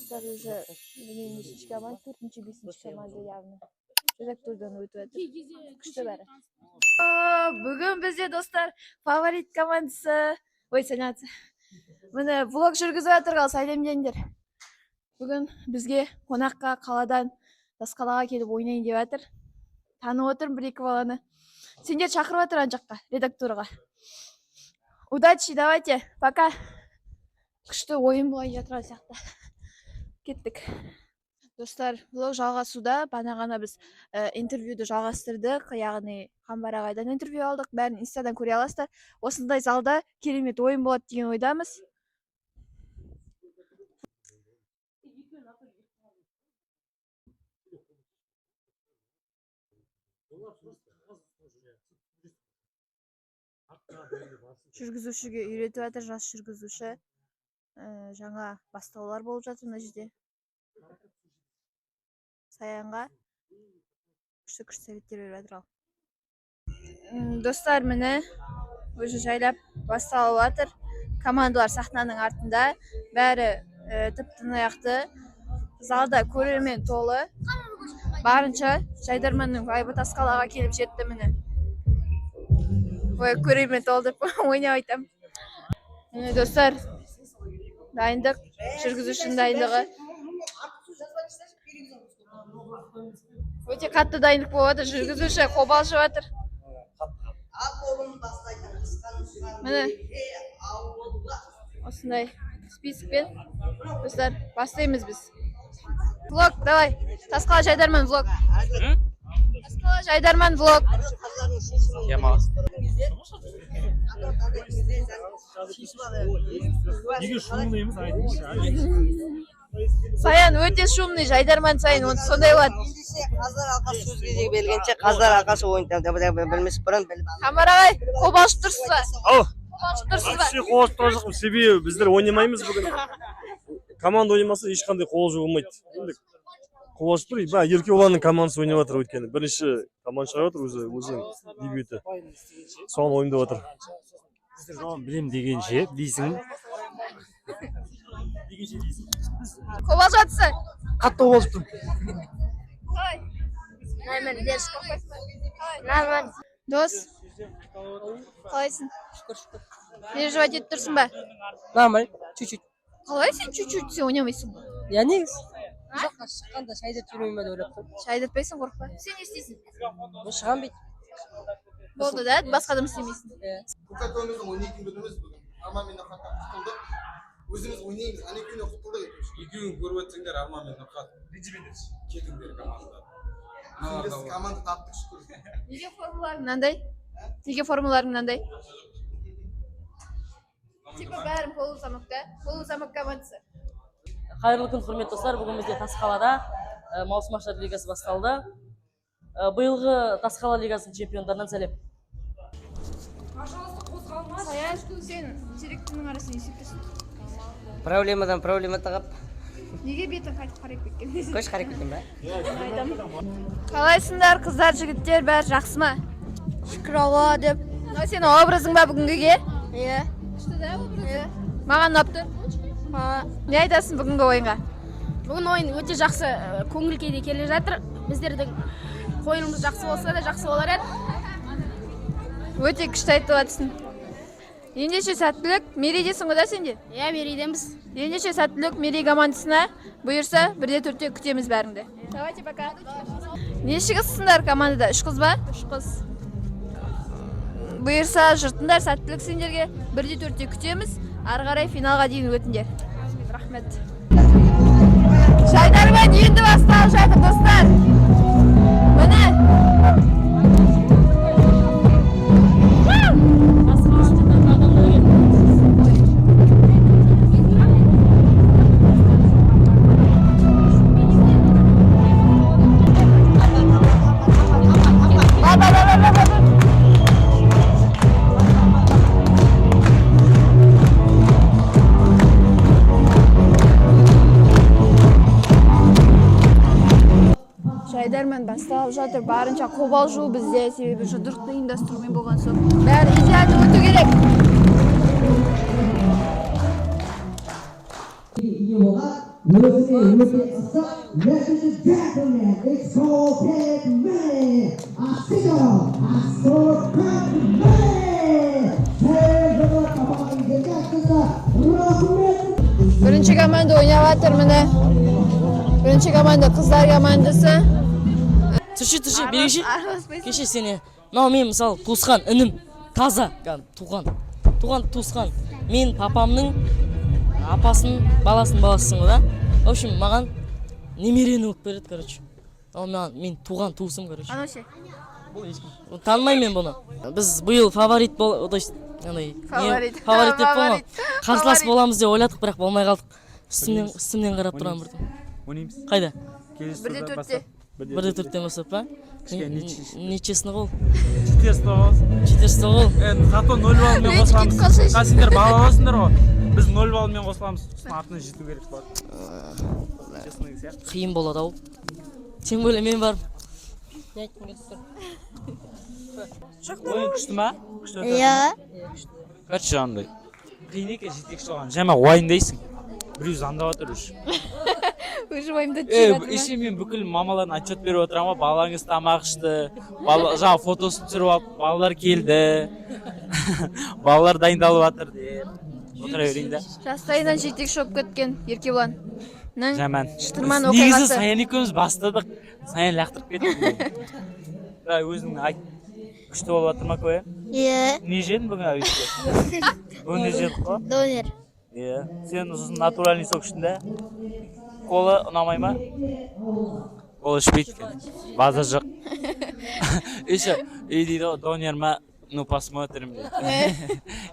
Dostlar уже нешінші команда, 4-5 команда явно. Редактордан өтіп жатыр. Күшті бәрі. Бүгін бізде достар фаворит командасы. Ой, санятся. Міне влог жүргізіп жатырғал, сәлемдеңдер. Бүгін бізге қонаққа қаладан Тасқалаға келіп ойнайын деп жатыр. Танып отырмын бір-екі баланы. Сендер шақырып жатыр ан жаққа, редакторға. Удачи, давайте, пока. Күшті ойын болайын жатыр сияқты. Кеттік. Достар, влог жалғасуда. Бана ғана біз интервьюді жалғастырдық. Яғни Қамбар ағайдан интервью алдық. Бәрін инстадан көре аласыздар. Осындай залда керемет ойын болады деген ойдамыз. Жүргізушіге үйретіп жатыр, жас жүргізуші. Жаңа бастаулар болып жатыр мына жерде. Саянға күшті советтер беріп жатыр ал. Достар, міне уже жайлап басталып жатыр. Командалар сахнаның артында. Бәрі тып-тынықты. Залда көрермен толы. Барынша Жайдарманның вайбы Тасқалаға келіп жетті міне. Ой, көрермен толы деп ойнап айтам. Достар, дайындық, жүргізушінің дайындығы. Өте қатты дайындық болады, жүргізуші қобалжып жатыр. Міне осындай спискпен достар бастаймыз біз. Влог, давай. Тасқала Жайдарман влог. Тасқала Жайдарман влог. Неге шумныймыз айтыңызшы. Саян өте шумный, Жайдарман сайын сондай болады. Қаздар алқасы сөз кезегі берілгенше қаздар алқасы ойын білмес бұрын біліп алды. Қамбар ағай, қобалжып тұрсыз ба? Ау, Қобалжып тұрсыз ба? қобалжып тұра жоқпын, себебі біздер ойнамаймыз бүгін. Команда ойнамаса ешқандай қобалжу болмайды. Қобалжып тұр, ерке олардың командасы ойнап жатыр өйткені. Бірінші команда шығарып жатыр өзінің дебюті. Соған ойымдап жатыр. Сіздер жауап білем дегенше дейсің. Қобалжып жатсың? Қатты қобалжып тұрмын. Нормально. Дос, қалайсың? Переживать етіп тұрсың ба? Нормально, чуть-чуть. Қалай сен чуть-чуть сен ойнамайсың ба? Я негіз. Жаққа шыққанда шайды түрмейме де ойлап тұрмын. Шайды етпейсің, қорықпа. Сен не істейсің? Мен шығам бейт. Болды да, басқа адам істемейсің. Көкөтөңіздің ойнайтын күніміз бүгін. Арман мен Нұрхатқа құтылдық. Өзіміз ойнаймыз, әнекейіне құтылдық. Екеуін көріп өтсеңдер Арман мен Нұрхат. Кетіңдер командадан. Біз команда таптық шүкір. Неге формуларың мынандай? Неге формуларың мынандай? Типа бәрін полусамокта, полусамок командасы. Қайырлы күн, құрметті достар. Бүгін бізде Тасқалада маусымашар лигасы басталды. Биылғы Тасқала лигасының чемпиондарынан сәлем. Саян, сен директорның арасында есептесің. Проблемадан проблема тағып. Неге бетін қайтып қарап кеткен? Көш қарап кеткен бе? Қалайсыңдар, қыздар, жігіттер, бәрі жақсы ма? Шүкір Алла деп. Сен образың ба бүгінгіге? Иә. Күшті да образың? Маған ұнап тұр? Не айтасың бүгінгі ойынға? Бүгін ойын өте жақсы, көңіл күйде келе жатыр. Біздердің ойынымыз жақсы болса да жақсы болар еді. Өте күшті айтып жатсың. Ендеше сәттілік, Мерейдесің ғой да сенде? Иә, Мерейдеміз. Ендеше сәттілік Мерей командасына бұйырса 1-4-те күтеміз бәріңді. Давайте пока. Неші қызсыңдар командада? 3 қыз ба? 3 қыз. Бұйырса жұртындар сәттілік сендерге 1-4-те күтеміз. Ары қарай финалға дейін өтіңдер. Рахмет. Жайдарман енді басталып жатыр, достар. Міне. Жайдарман басталып жатыр, барынша қобалжу бізде, себебі жұдырықты ұйымдастырумен болған соң. Бәрі идеалды өту керек. 이 영화가 Ladies and gentlemen, it's called Big Man. I see I saw Big Man. Hey, Birinchi komanda o'ynayaptir mana. Birinchi komanda qizlar komandasi. Turchi, begishi. Kecha seni. Men misol tu'sqan inim taza, tuğan tu'sqan. Men papamning apasının balasının balasısın da. В общем, маған немерені болып береді, короче. Мен туған туысым, короче. Анау ше. Танымаймын мен бұны. Біз бұйыл фаворит бол, фаворит деп болма. Қарсылас боламыз деп ойладық, бірақ болмай қалдық. Үстімнен қарап тұрам бірден. Ойнаймыз. Қайда? 1-4-те. 1-4-тен бастап па? Нечесін қол? 400 қол. Зато 0 балмен қосыламыз. Сендер балаласыңдар ғой. Біз 0 балмен қосыламыз. Артынан жету керек болады. Қиын болады ау. Сен бөле мен барым. Ойын күшті ма? Иә. Короче, андай. Қиын екен жетекші болған. Жама уайымдайсың. Біреу звондап отыр уже. Уже уайымдап жүреді. Еще мен бүкіл мамаларына отчет беріп отырамын ғой. Балаңыз тамақ ішті. Жаңа фотосын түсіріп алып, балалар келді. Балалар дайындалып жатыр деп. Отыра берейін да. Жастайынан жетекші болып кеткен Еркебұлан. Жаман. Штурман Негізі оқиғасы. Саян екеуміз бастадық. Саян лақтырып кетті. Өзің айт. Күшті болып жатыр ма көе? Иә. Не жедің бүгін әуесте? Бүгін не жедік қо? Донер. Иә. Сен ұзын натуральный сок ішінде? Колы ұнамай ма? Колы ішпейді екен. База жоқ. Еще, дейді ғой, донер ма? Ну, посмотрим.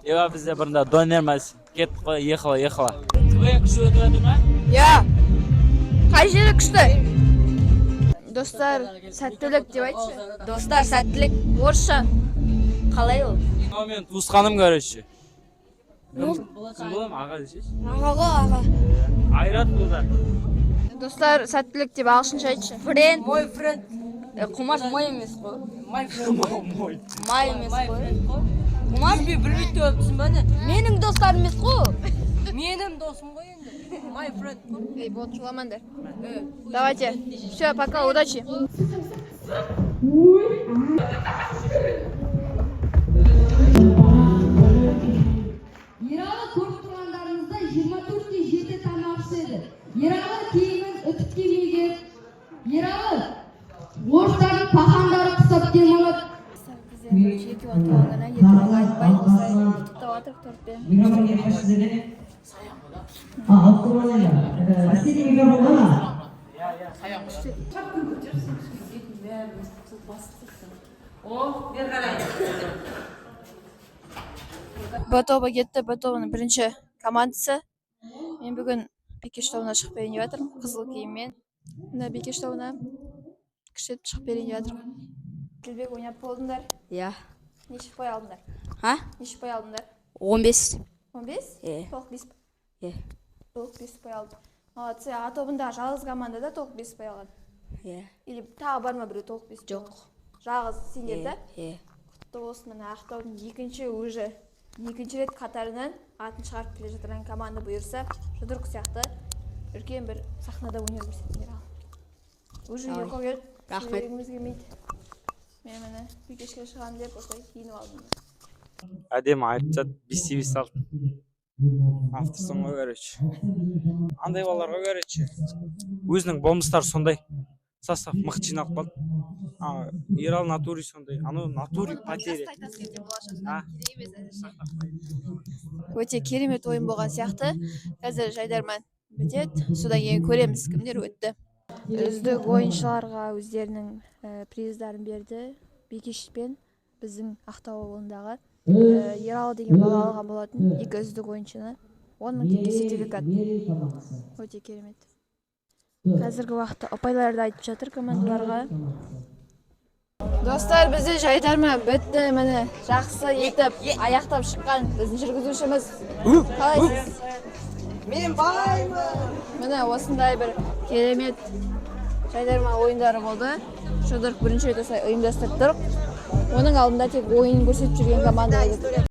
Ева бізде бұрында донер ма? Кеттік қой, ехала. Твоя күші өтіп жатыр ма? Иә. Қай жері күшті? Достар, сәттілік деп айтшы. Достар, сәттілік. Орысша. Қалай ол? Мен туысқаным, короче. Кім боламын? Аға десеш? Аға. Айрат бұлдар. Достар, сәттілік деп ағылшынша айтшы. Френд. Мой френд. Құмаш мой емес қой. Май емес қой. Құмаш білмейді деп түсінбәді. Менің достарым емес қой. Менің досым ғой енді. My friend. Эй, вот шуламандар. Давайте. Все, пока, удачи. Ералы көріп тұрғандарыңызда 24-7 тамақшы еді. Ералы киімін үтіп кимейді. Ералы орыстардың пахандары құсап демалып. Б тобы кетті, Б тобының бірінші командасы. Мен бүгін Бикеш тобына шығып берейін деп жатырмын, қызыл киіммен. Мына Бикеш тобына кішет шығып берейін деп жатырмын. Келбек, ойнап болдыңдар? Иә. Неше пай алдыңдар? Ха? Неше пай алдыңдар? 15. 15? Толық 5 пай. Иә. Толық 5 пай алдым. Молодцы, А тобында жалғыз командада толық 5 пай алған. Иә. Или тағы бар ма біреу толық 5 пай? Жоқ. Жалғыз сендер да? Иә. Құтты болсын, мына Ақтаудың екінші рет қатарынан атын шығарып келе жатырған команда бұйырса, жұдырық сияқты үлкен бір сахнада өнер көрсетіңдер ал. Уже ұйқы келіп, сөйлегіміз келмейді. Мен міне Бикешке шығамын деп осылай киініп алдым. Әдемі айтып 5-5 салдым. Авторсың ғой, короче. Андай балаларға, короче. Өзінің бомбыстары сондай. Состав мықты жиналып қалды. Ерал натури сондай. Анау натури потеря. Өте керемет ойын болған сияқты. Қазір жайдарман бітеді. Содан кейін көреміз кімдер өтті. Үздік ойыншыларға өздерінің приздарын берді. Бикеш пен біздің Ақтау ауылындағы Ералы деген бала алған болатын. Екі үздік ойыншыны 10 мың теңге сертификат. Өте керемет. Қазіргі уақытта ұпайларды айтып жатыр командаларға. Достар, бізде жайдарма бітті, міне жақсы етіп аяқтап шыққан біздің жүргізушіміз. Қалайсыз? Мен байлаймын. Міне осындай бір керемет жайдарма ойындары болды. Жұдырық бірінші рет осылай ұйымдастырып тұрып, оның алдында тек ойын көрсетіп жүрген команда.